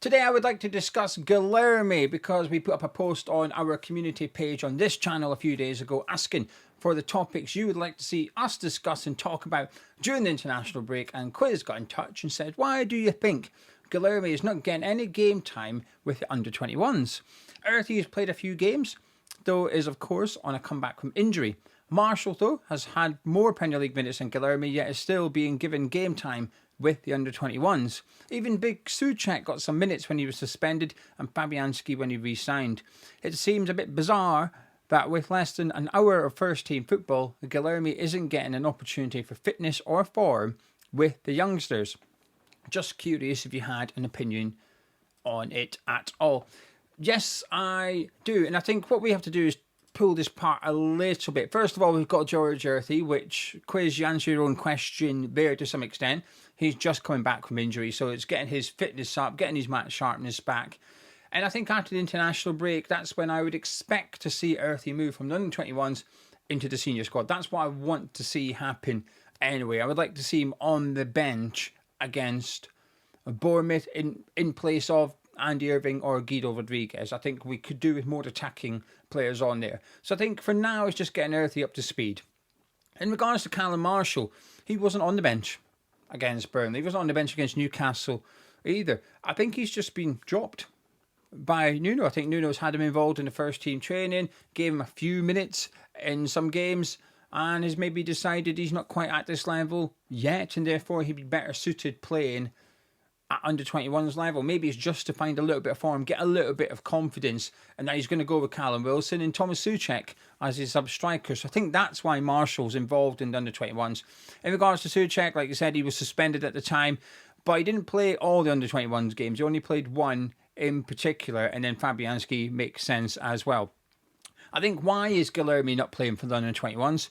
Today I would like to discuss Guilherme because we put up a post on our community page on this channel a few days ago asking for the topics you would like to see us discuss and talk about during the international break, and Quiz got in touch and said, why do you think Guilherme is not getting any game time with the under-21s? Earthy has played a few games, though is of course on a comeback from injury. Marshall, though, has had more Premier League minutes than Guilherme, yet is still being given game time with the under-21s. Even Big Souček got some minutes when he was suspended, and Fabianski when he re-signed. It seems a bit bizarre that with less than an hour of first-team football, Guilherme isn't getting an opportunity for fitness or form with the youngsters. Just curious if you had an opinion on it at all. Yes, I do, and I think what we have to do is pull this part a little bit. First of all, we've got George Earthy, which, Quiz, you answer your own question there to some extent. He's just coming back from injury, so it's getting his fitness up, getting his match sharpness back. And I think after the international break, that's when I would expect to see Earthy move from the under-21s into the senior squad. That's what I want to see happen anyway. I would like to see him on the bench against Bournemouth in place of Andy Irving or Guido Rodriguez. I think we could do with more attacking players on there. So I think for now it's just getting Earthy up to speed. In regards to Callum Marshall, he wasn't on the bench against Burnley. He wasn't on the bench against Newcastle either. I think he's just been dropped by Nuno. I think Nuno's had him involved in the first team training, gave him a few minutes in some games, and has maybe decided he's not quite at this level yet, and therefore he'd be better suited playing at under-21s level. Maybe it's just to find a little bit of form, get a little bit of confidence, and now he's going to go with Callum Wilson and Thomas Souček as his sub-striker. So I think that's why Marshall's involved in the under-21s. In regards to Souček, like I said, he was suspended at the time, but he didn't play all the under-21s games. He only played one in particular, and then Fabianski makes sense as well. I think why is Guilherme not playing for the under-21s?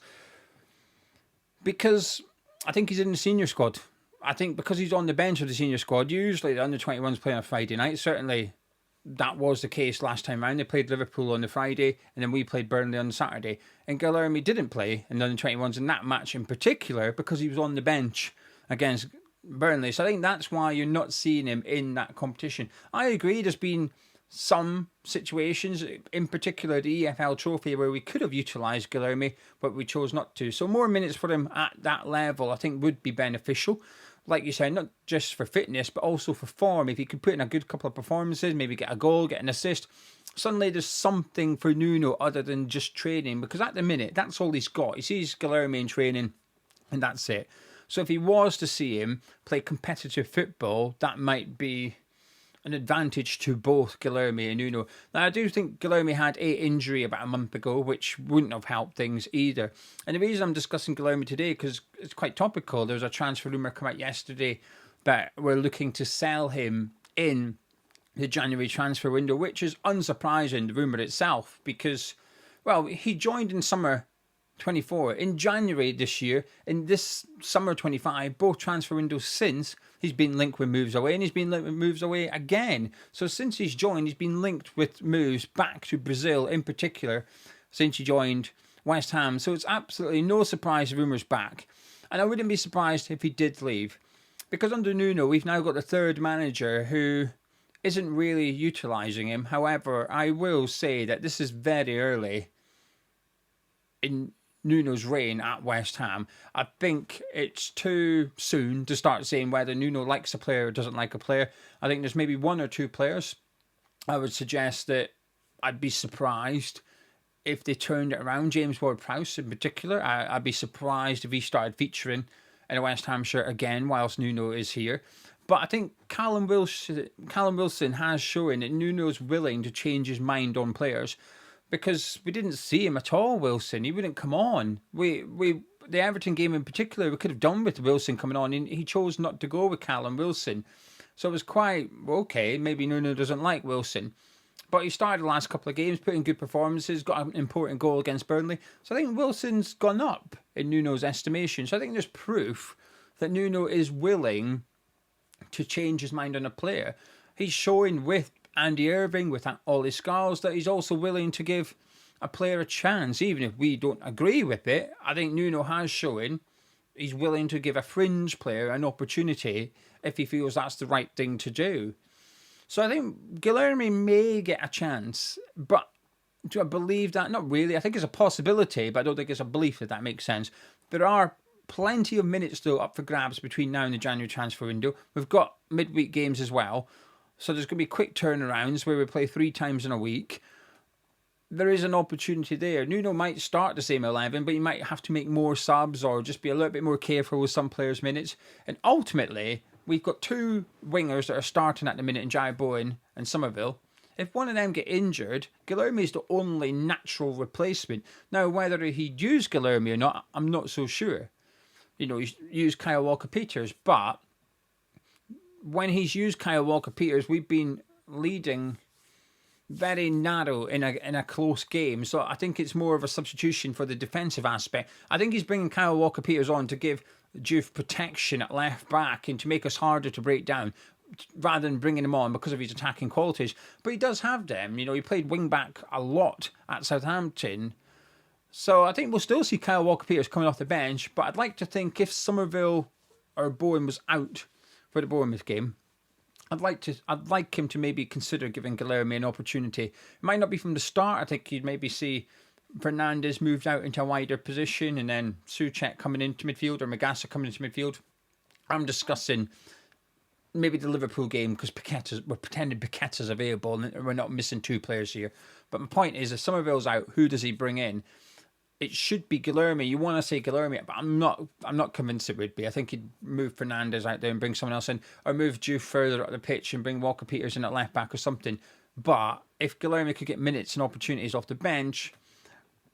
Because I think he's in the senior squad. I think because he's on the bench of the senior squad, usually the under-21s play on a Friday night. Certainly that was the case last time round. They played Liverpool on the Friday, and then we played Burnley on the Saturday. And Guilherme didn't play in the under-21s in that match in particular because he was on the bench against Burnley. So I think that's why you're not seeing him in that competition. I agree, there's been some situations, in particular the EFL Trophy, where we could have utilised Guilherme, but we chose not to. So more minutes for him at that level I think would be beneficial. Like you said, not just for fitness, but also for form. If he could put in a good couple of performances, maybe get a goal, get an assist, suddenly there's something for Nuno other than just training. Because at the minute, that's all he's got. He sees Guilherme in training, and that's it. So if he was to see him play competitive football, that might be an advantage to both Guilherme and Nuno. Now, I do think Guilherme had an injury about a month ago, which wouldn't have helped things either. And the reason I'm discussing Guilherme today, because it's quite topical, there was a transfer rumour come out yesterday that we're looking to sell him in the January transfer window, which is unsurprising, the rumour itself, because, well, he joined in summer 24. In January this year, in this summer 25, both transfer windows since, he's been linked with moves away, and he's been linked with moves away again. So since he's joined, he's been linked with moves back to Brazil in particular, since he joined West Ham. So it's absolutely no surprise the rumours back. And I wouldn't be surprised if he did leave. Because under Nuno, we've now got the third manager who isn't really utilising him. However, I will say that this is very early in Nuno's reign at West Ham. I think it's too soon to start saying whether Nuno likes a player or doesn't like a player. I think there's maybe one or two players I would suggest that I'd be surprised if they turned it around. James Ward-Prowse in particular, I'd be surprised if he started featuring in a West Ham shirt again whilst Nuno is here. But I think Callum Wilson has shown that Nuno's willing to change his mind on players. Because we didn't see him at all, Wilson. He wouldn't come on. The Everton game in particular, we could have done with Wilson coming on, and he chose not to go with Callum Wilson. So it was quite, okay, maybe Nuno doesn't like Wilson. But he started the last couple of games, put in good performances, got an important goal against Burnley. So I think Wilson's gone up in Nuno's estimation. So I think there's proof that Nuno is willing to change his mind on a player. He's showing with Andy Irving, with all his scars, that he's also willing to give a player a chance, even if we don't agree with it. I think Nuno has shown he's willing to give a fringe player an opportunity if he feels that's the right thing to do. So I think Guilherme may get a chance, but do I believe that? Not really. I think it's a possibility, but I don't think it's a belief, if that makes sense. There are plenty of minutes, though, up for grabs between now and the January transfer window. We've got midweek games as well. So there's going to be quick turnarounds where we play 3 times in a week. There is an opportunity there. Nuno might start the same 11, but he might have to make more subs or just be a little bit more careful with some players' minutes. And ultimately, we've got 2 wingers that are starting at the minute in Jai Bowen and Summerville. If one of them get injured, Guilherme is the only natural replacement. Now, whether he'd use Guilherme or not, I'm not so sure. He's used Kyle Walker-Peters, but when he's used Kyle Walker-Peters, we've been leading very narrow in a close game. So I think it's more of a substitution for the defensive aspect. I think he's bringing Kyle Walker-Peters on to give Juve protection at left back and to make us harder to break down, rather than bringing him on because of his attacking qualities. But he does have them. He played wing back a lot at Southampton. So I think we'll still see Kyle Walker-Peters coming off the bench. But I'd like to think if Summerville or Bowen was out for the Bournemouth game, I'd like him to maybe consider giving Guilherme an opportunity. It might not be from the start. I think you'd maybe see Fernandes moved out into a wider position and then Souček coming into midfield or Magassa coming into midfield. I'm discussing maybe the Liverpool game because we're pretending Paqueta's available and we're not missing 2 players here. But my point is, if Summerville's out, who does he bring in? It should be Guilherme. You want to say Guilherme, but I'm not convinced it would be. I think he'd move Fernandes out there and bring someone else in, or move Juve further up the pitch and bring Walker-Peters in at left back or something. But if Guilherme could get minutes and opportunities off the bench,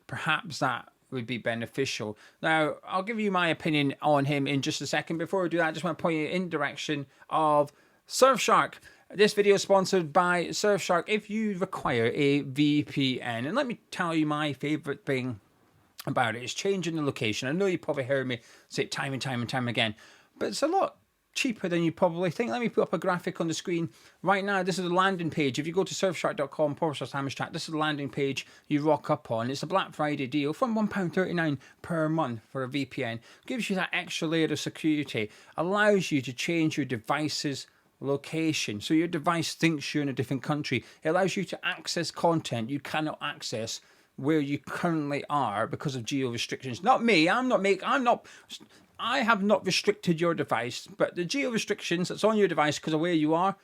perhaps that would be beneficial. Now, I'll give you my opinion on him in just a second. Before I do that, I just want to point you in direction of Surfshark. This video is sponsored by Surfshark. If you require a VPN, and let me tell you my favourite thing about it is changing the location. I know you probably heard me say it time and time and time again, but it's a lot cheaper than you probably think. Let me put up a graphic on the screen right now. This is the landing page. If you go to surfshark.com/HammersChat, this is the landing page you rock up on. It's a Black Friday deal from £1.39 per month for a VPN. Gives you that extra layer of security. Allows you to change your device's location. So your device thinks you're in a different country. It allows you to access content you cannot access where you currently are because of geo restrictions. Not me. I have not restricted your device, but the geo restrictions that's on your device because of where you are,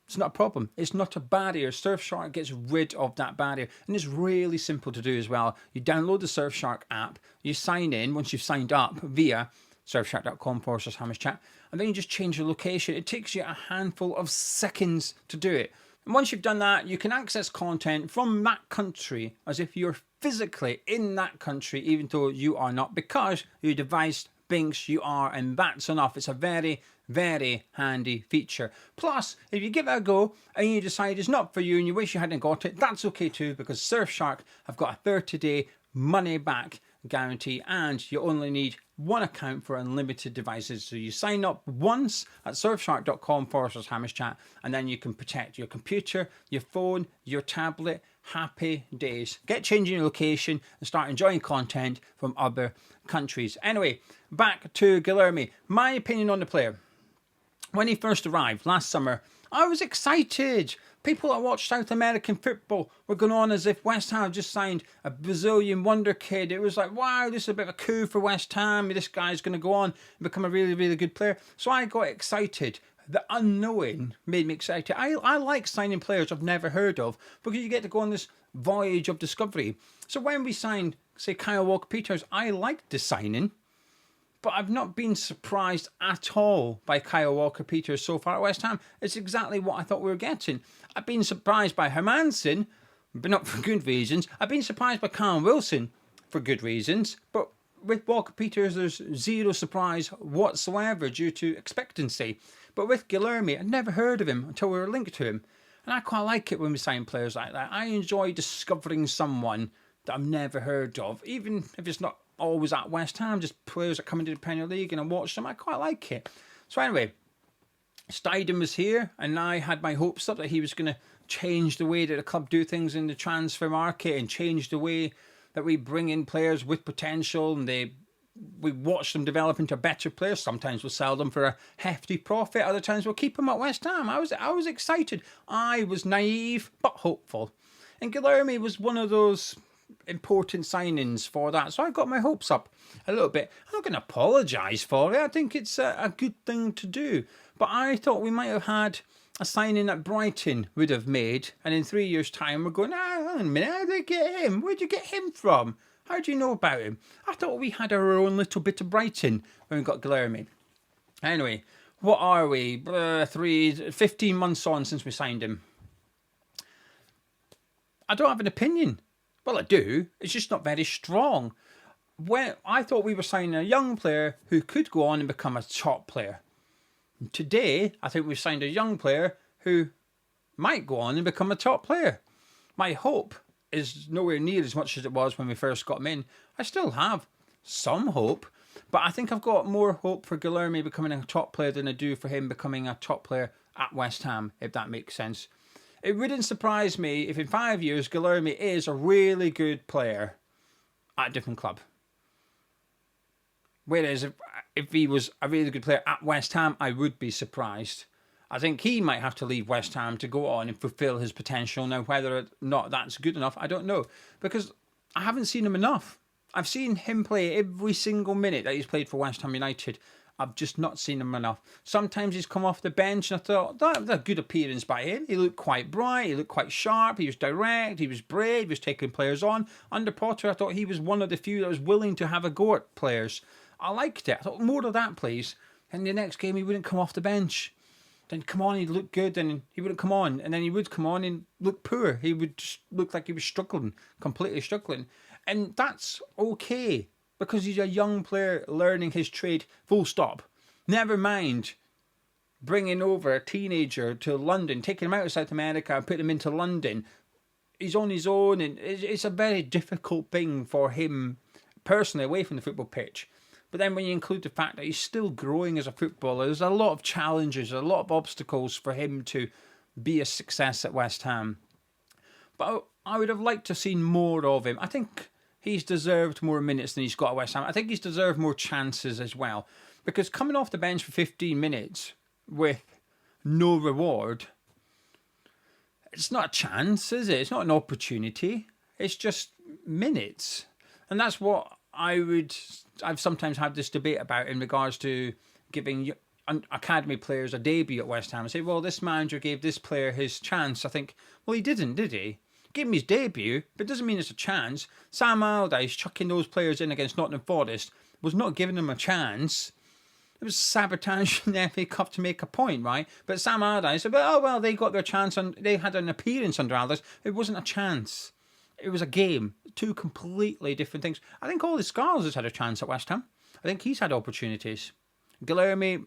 it's not a problem. It's not a barrier. Surfshark gets rid of that barrier. And it's really simple to do as well. You download the Surfshark app, you sign in once you've signed up via surfshark.com/HammersChat, and then you just change your location. It takes you a handful of seconds to do it. And once you've done that, you can access content from that country as if you're physically in that country, even though you are not, because your device thinks you are, and that's enough. It's a very, very handy feature. Plus, if you give it a go and you decide it's not for you and you wish you hadn't got it, that's okay too, because Surfshark have got a 30-day money-back guarantee, and you only need one account for unlimited devices. So you sign up once at surfshark.com/HammersChat, and then you can protect your computer, your phone, your tablet. Happy days. Get changing your location and start enjoying content from other countries. Anyway, back to Guilherme. My opinion on the player. When he first arrived last summer, I was excited. People that watch South American football were going on as if West Ham just signed a Brazilian wonder kid. It was like, wow, this is a bit of a coup for West Ham. This guy's going to go on and become a really, really good player. So I got excited. The unknowing made me excited. I like signing players I've never heard of because you get to go on this voyage of discovery. So when we signed, say, Kyle Walker-Peters, I liked the signing. But I've not been surprised at all by Kyle Walker-Peters so far at West Ham. It's exactly what I thought we were getting. I've been surprised by Hermansen, but not for good reasons. I've been surprised by Callum Wilson for good reasons. But with Walker-Peters, there's zero surprise whatsoever due to expectancy. But with Guilherme, I'd never heard of him until we were linked to him. And I quite like it when we sign players like that. I enjoy discovering someone that I've never heard of, even if it's not always at West Ham, just players that come into the Premier League and I watch them. I quite like it. So anyway, Steidem was here and I had my hopes up that he was going to change the way that the club do things in the transfer market and change the way that we bring in players with potential and they we watch them develop into better players. Sometimes we'll sell them for a hefty profit. Other times we'll keep them at West Ham. I was excited. I was naive but hopeful. And Guilherme was one of those important signings for that. So I got my hopes up a little bit. I'm not going to apologise for it. I think it's a good thing to do. But I thought we might have had a signing that Brighton would have made. And in 3 years' time, we're going, hang on a minute, how did they get him? Where'd you get him from? How do you know about him? I thought we had our own little bit of Brighton when we got Guilherme. Anyway, what are we? 15 months on since we signed him. I don't have an opinion. Well, I do. It's just not very strong. When I thought we were signing a young player who could go on and become a top player. Today, I think we've signed a young player who might go on and become a top player. My hope is nowhere near as much as it was when we first got him in. I still have some hope, but I think I've got more hope for Guilherme becoming a top player than I do for him becoming a top player at West Ham, if that makes sense. It wouldn't surprise me if in 5 years Guilherme is a really good player at a different club. Whereas if he was a really good player at West Ham, I would be surprised. I think he might have to leave West Ham to go on and fulfil his potential. Now, whether or not that's good enough, I don't know. Because I haven't seen him enough. I've seen him play every single minute that he's played for West Ham United. I've just not seen him enough. Sometimes he's come off the bench and I thought, that was a good appearance by him. He looked quite bright, he looked quite sharp, he was direct, he was brave, he was taking players on. Under Potter, I thought he was one of the few that was willing to have a go at players. I liked it. I thought, more of that, please. And the next game, he wouldn't come off the bench. Then come on, he'd look good, and he wouldn't come on. And then he would come on and look poor. He would just look like he was struggling, completely struggling. And that's okay, because he's a young player learning his trade, full stop. Never mind bringing over a teenager to London, taking him out of South America and putting him into London. He's on his own, and it's a very difficult thing for him personally away from the football pitch. But then when you include the fact that he's still growing as a footballer, there's a lot of challenges, a lot of obstacles for him to be a success at West Ham. But I would have liked to have seen more of him. I think he's deserved more minutes than he's got at West Ham. I think he's deserved more chances as well. Because coming off the bench for 15 minutes with no reward, it's not a chance, is it? It's not an opportunity. It's just minutes. And that's what I've sometimes had this debate about in regards to giving academy players a debut at West Ham. I say, well, this manager gave this player his chance. I think, well, he didn't, did he? Gave him his debut, but it doesn't mean it's a chance. Sam Allardyce chucking those players in against Nottingham Forest was not giving them a chance. It was sabotaging the FA Cup to make a point, right? But Sam Allardyce said, oh, well, they got their chance and they had an appearance under Allardyce. It wasn't a chance. It was a game. Two completely different things. I think Ollie Scarles has had a chance at West Ham. I think he's had opportunities. Guilherme,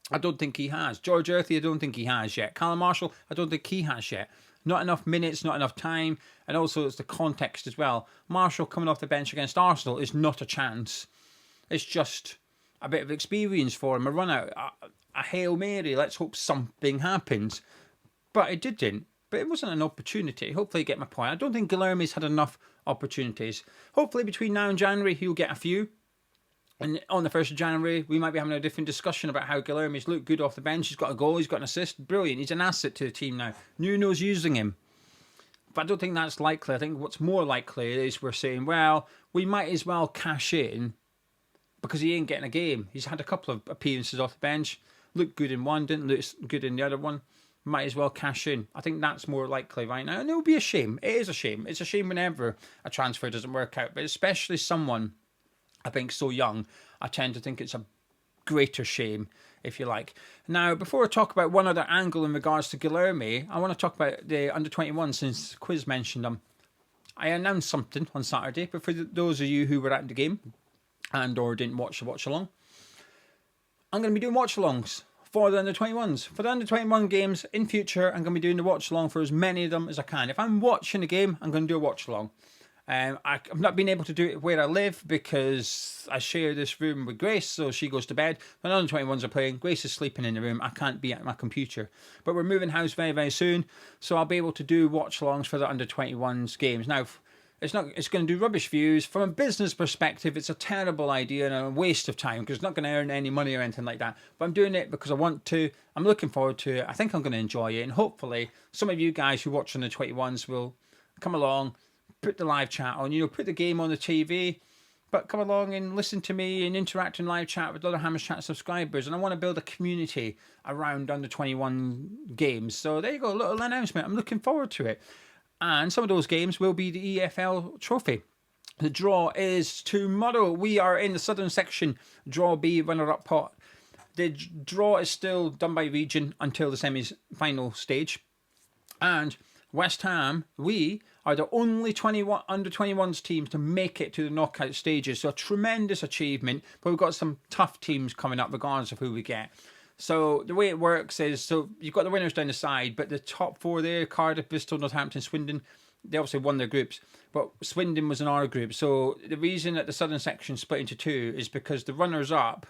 I don't think he has. George Earthy, I don't think he has yet. Callum Marshall, I don't think he has yet. Not enough minutes, not enough time. And also it's the context as well. Marshall coming off the bench against Arsenal is not a chance. It's just a bit of experience for him. A run out, a Hail Mary, let's hope something happens. But it didn't. But it wasn't an opportunity. Hopefully you get my point. I don't think Guilherme's had enough opportunities. Hopefully between now and January he'll get a few. And on the 1st of January we might be having a different discussion about how Guilherme's looked good off the bench. He's got a goal, he's got an assist. Brilliant. He's an asset to the team now. Nuno's using him. But I don't think that's likely. I think what's more likely is we're saying, well, we might as well cash in because he ain't getting a game. He's had a couple of appearances off the bench. Looked good in one, didn't look good in the other one. Might as well cash in. I think that's more likely right now. And it would be a shame. It is a shame. It's a shame whenever a transfer doesn't work out. But especially someone, I think, so young, I tend to think it's a greater shame, if you like. Now, before I talk about one other angle in regards to Guilherme, I want to talk about the under-21 since Quiz mentioned them. I announced something on Saturday, but for those of you who were at the game and or didn't watch the watch-along, I'm going to be doing watch-alongs for the under-21s. For the under-21 games in future, I'm going to be doing the watch-along for as many of them as I can. If I'm watching a game, I'm going to do a watch-along. I've not been able to do it where I live because I share this room with Grace, so she goes to bed. When the under-21s are playing, Grace is sleeping in the room. I can't be at my computer. But we're moving house very, very soon, so I'll be able to do watch-alongs for the under-21s games. Now, It's going to do rubbish views. From a business perspective, it's a terrible idea and a waste of time because it's not going to earn any money or anything like that. But I'm doing it because I want to. I'm looking forward to it. I think I'm going to enjoy it. And hopefully some of you guys who watch on the 21s will come along, put the live chat on, put the game on the TV, but come along and listen to me and interact in live chat with other Hammers Chat subscribers. And I want to build a community around under 21 games. So there you go, a little announcement. I'm looking forward to it. And some of those games will be the EFL Trophy. The draw is tomorrow. We are in the southern section, Draw B, runner-up pot. The draw is still done by region until the semi-final stage. And West Ham, we are the only under-21s teams to make it to the knockout stages. So a tremendous achievement. But we've got some tough teams coming up regardless of who we get. So the way it works is, so you've got the winners down the side, but the top four there, Cardiff, Bristol, Northampton, Swindon, they obviously won their groups, but Swindon was in our group. So the reason that the southern section split into two is because the runners-up,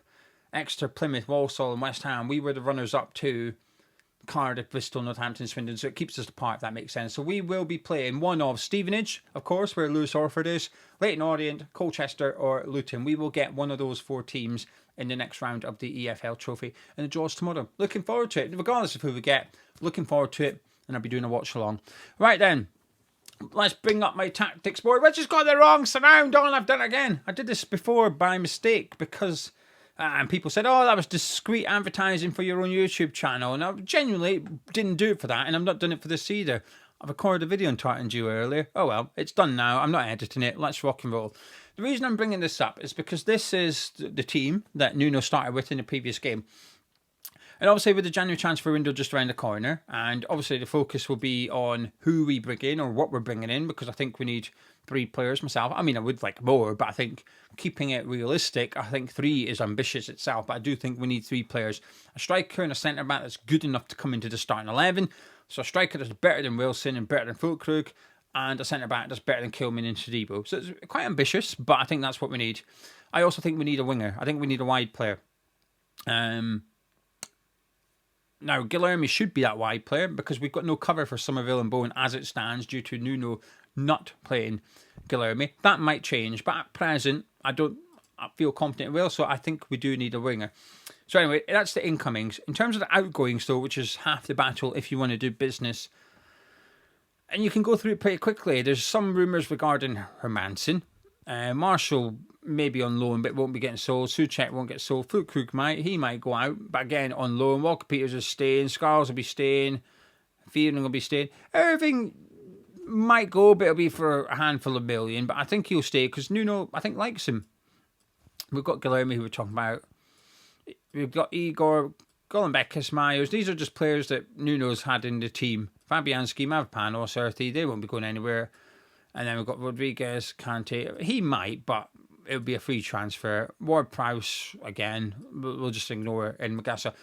Exeter, Plymouth, Walsall and West Ham, we were the runners-up to Cardiff, Bristol, Northampton, Swindon, so it keeps us apart, if that makes sense. So we will be playing one of Stevenage, of course, where Lewis Orford is, Leyton Orient, Colchester or Luton. We will get one of those four teams in the next round of the EFL Trophy, and the draw's tomorrow. Looking forward to it, regardless of who we get. Looking forward to it, and I'll be doing a watch along. Right then, let's bring up my tactics board. I just got the wrong surround on. I've done it again. I did this before by mistake because and people said, oh, that was discreet advertising for your own YouTube channel. And I genuinely didn't do it for that, and I'm not doing it for this either. I've recorded a video on Tartan Dew earlier. Oh well, it's done now. I'm not editing it. Let's rock and roll. The reason I'm bringing this up is because this is the team that Nuno started with in the previous game. And obviously with the January transfer window just around the corner, and obviously the focus will be on who we bring in or what we're bringing in, because I think we need 3 players myself. I mean, I would like more, but I think keeping it realistic, I think 3 is ambitious itself, but I do think we need 3 players. A striker and a centre-back that's good enough to come into the starting 11. So a striker that's better than Wilson and better than Fulkrug, and a centre-back that's better than Kilman and Tadibo. So it's quite ambitious, but I think that's what we need. I also think we need a winger. I think we need a wide player. Now, Guilherme should be that wide player because we've got no cover for Summerville and Bowen as it stands due to Nuno not playing Guilherme. That might change, but at present, I feel confident it will, so I think we do need a winger. So anyway, that's the incomings. In terms of the outgoings, though, which is half the battle if you want to do business, and you can go through it pretty quickly. There's some rumours regarding Hermansen. Marshall may be on loan, but won't be getting sold. Souček won't get sold. Fulkrug might go out, but again on loan. Walker Peters is staying. Scarles will be staying. Fearing will be staying. Irving might go, but it'll be for a handful of million. But I think he'll stay because Nuno, I think, likes him. We've got Guilherme, who we're talking about. We've got Igor, Golombekis, Myers. These are just players that Nuno's had in the team. Fabianski, Mavpano, Certi, they won't be going anywhere. And then we've got Rodriguez, Kante. He might, but it'll be a free transfer. Ward-Prowse, again, we'll just ignore it. And Magassa.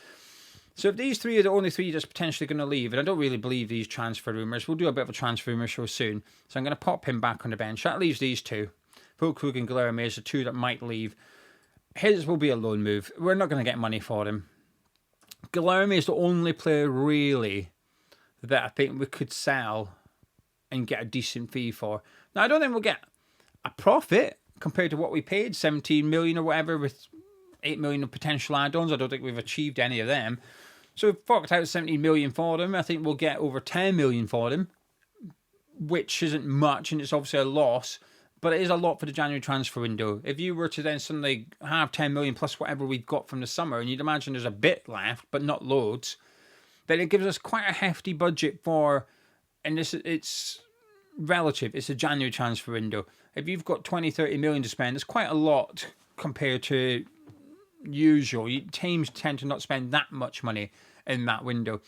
So if these 3 are the only 3 that's potentially going to leave, and I don't really believe these transfer rumours, we'll do a bit of a transfer rumour show soon. So I'm going to pop him back on the bench. That leaves these 2. Fulkrug and Guilherme is the 2 that might leave. His will be a loan move. We're not going to get money for him. Guilherme is the only player, really, that I think we could sell and get a decent fee for. Now, I don't think we'll get a profit compared to what we paid, 17 million or whatever, with 8 million of potential add-ons. I don't think we've achieved any of them. So we've forked out 17 million for them. I think we'll get over 10 million for them, which isn't much, and it's obviously a loss, but it is a lot for the January transfer window. If you were to then suddenly have 10 million plus whatever we've got from the summer, and you'd imagine there's a bit left, but not loads, then it gives us quite a hefty budget for, and it's relative, it's a January transfer window. If you've got 20, 30 million to spend, it's quite a lot compared to usual. Teams tend to not spend that much money in that window.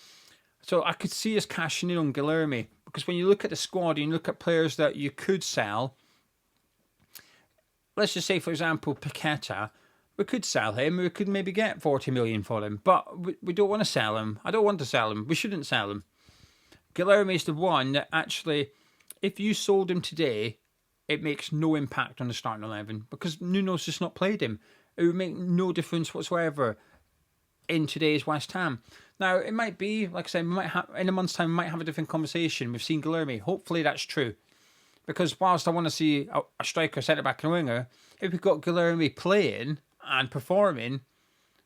So I could see us cashing in on Guilherme, because when you look at the squad and you look at players that you could sell, let's just say, for example, Paqueta, we could sell him. We could maybe get 40 million for him, but we don't want to sell him. I don't want to sell him. We shouldn't sell him. Guilherme is the one that actually, if you sold him today, it makes no impact on the starting 11 because Nuno's just not played him. It would make no difference whatsoever in today's West Ham. Now, it might be, like I said, we might have, in a month's time, we might have a different conversation. We've seen Guilherme. Hopefully that's true. Because whilst I want to see a striker, centre-back and a winger, if we've got Guilherme playing and performing,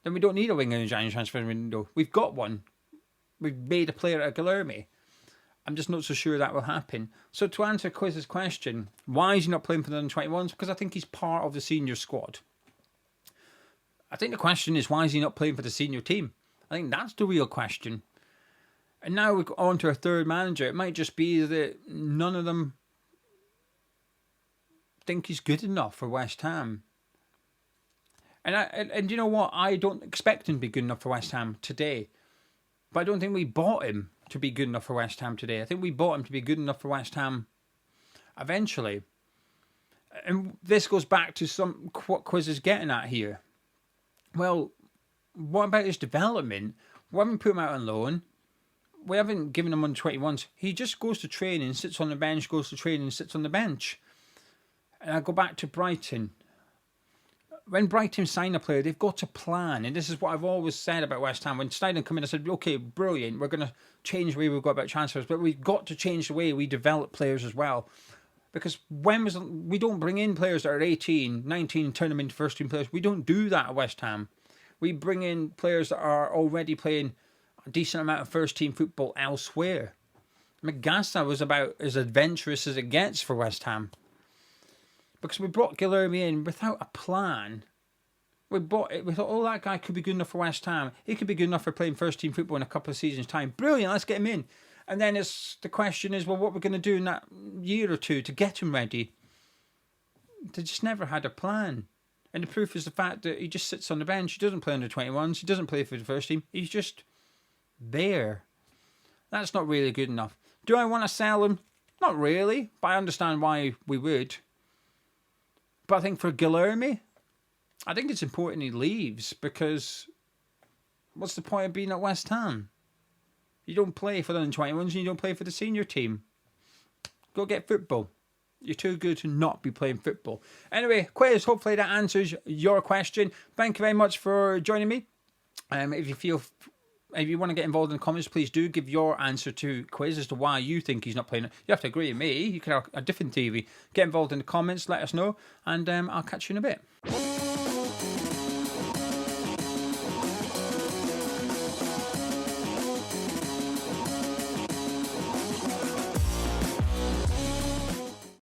then we don't need a winger in the January transfer window. We've got one. We've made a player out of Guilherme. I'm just not so sure that will happen. So to answer Quiz's question, why is he not playing for the under-21s? Because I think he's part of the senior squad. I think the question is, why is he not playing for the senior team? I think that's the real question. And now we're on to our third manager. It might just be that none of them think he's good enough for West Ham. And you know what? I don't expect him to be good enough for West Ham today. But I don't think we bought him to be good enough for West Ham today. I think we bought him to be good enough for West Ham eventually. And this goes back to what Quiz is getting at here. Well, what about his development? We haven't put him out on loan. We haven't given him on 21s. He just goes to training, sits on the bench, goes to training, sits on the bench. And I go back to Brighton. When Brighton sign a player, they've got to plan. And this is what I've always said about West Ham. When Steidon come in, I said, okay, brilliant. We're going to change the way we've got about transfers. But we've got to change the way we develop players as well. Because we don't bring in players that are 18, 19, and turn them into first team players. We don't do that at West Ham. We bring in players that are already playing a decent amount of first team football elsewhere. Magassa was about as adventurous as it gets for West Ham. Because we brought Guilherme in without a plan. We thought, oh, that guy could be good enough for West Ham. He could be good enough for playing first team football in a couple of seasons' time. Brilliant, let's get him in. And then the question is, well, what we're going to do in that year or two to get him ready? They just never had a plan. And the proof is the fact that he just sits on the bench. He doesn't play under 21s. He doesn't play for the first team. He's just there. That's not really good enough. Do I want to sell him? Not really, but I understand why we would. But I think for Guilherme, I think it's important he leaves, because what's the point of being at West Ham? You don't play for the under-21s and you don't play for the senior team. Go get football. You're too good to not be playing football. Anyway, Quiz, hopefully that answers your question. Thank you very much for joining me. If you want to get involved in the comments, please do give your answer to Quiz as to why you think he's not playing it. You have to agree with me. You could have a different theory. Get involved in the comments, let us know, and I'll catch you in a bit.